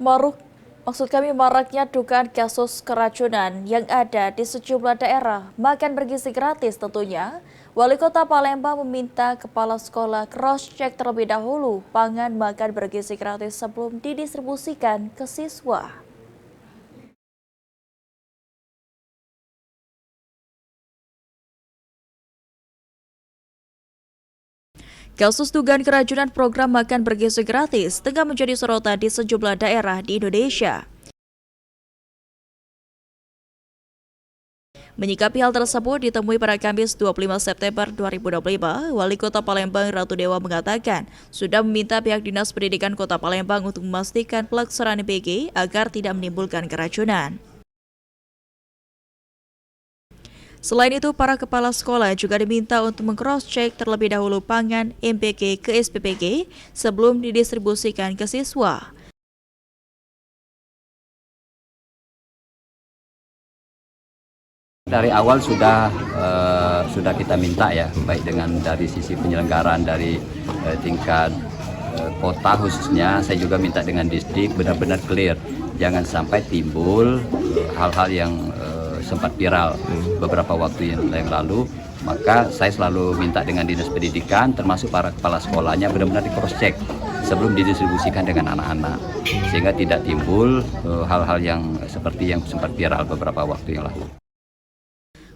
Maruk, maksud kami maraknya dugaan kasus keracunan yang ada di sejumlah daerah, makan bergizi gratis tentunya. Wali Kota Palembang meminta kepala sekolah cross-check terlebih dahulu pangan makan bergizi gratis sebelum didistribusikan ke siswa. Kasus dugaan keracunan program makan bergizi gratis tengah menjadi sorotan di sejumlah daerah di Indonesia. Menyikapi hal tersebut ditemui pada Kamis 25 September 2025, Wali Kota Palembang Ratu Dewa mengatakan sudah meminta pihak Dinas Pendidikan Kota Palembang untuk memastikan pelaksanaan MPG agar tidak menimbulkan keracunan. Selain itu, para kepala sekolah juga diminta untuk meng-cross-check terlebih dahulu pangan MPG ke SPPG sebelum didistribusikan ke siswa. Dari awal sudah kita minta ya, baik dengan dari sisi penyelenggaraan dari tingkat kota khususnya, saya juga minta dengan distrik benar-benar clear, jangan sampai timbul hal-hal yang sempat viral beberapa waktu yang lalu. Maka saya selalu minta dengan dinas pendidikan, termasuk para kepala sekolahnya benar-benar di cross check sebelum didistribusikan dengan anak-anak, sehingga tidak timbul hal-hal yang seperti yang sempat viral beberapa waktu yang lalu.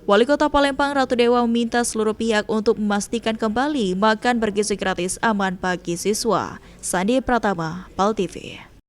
Wali Kota Palembang Ratu Dewa meminta seluruh pihak untuk memastikan kembali makan bergizi gratis aman bagi siswa. Sandi Pratama, PAL TV.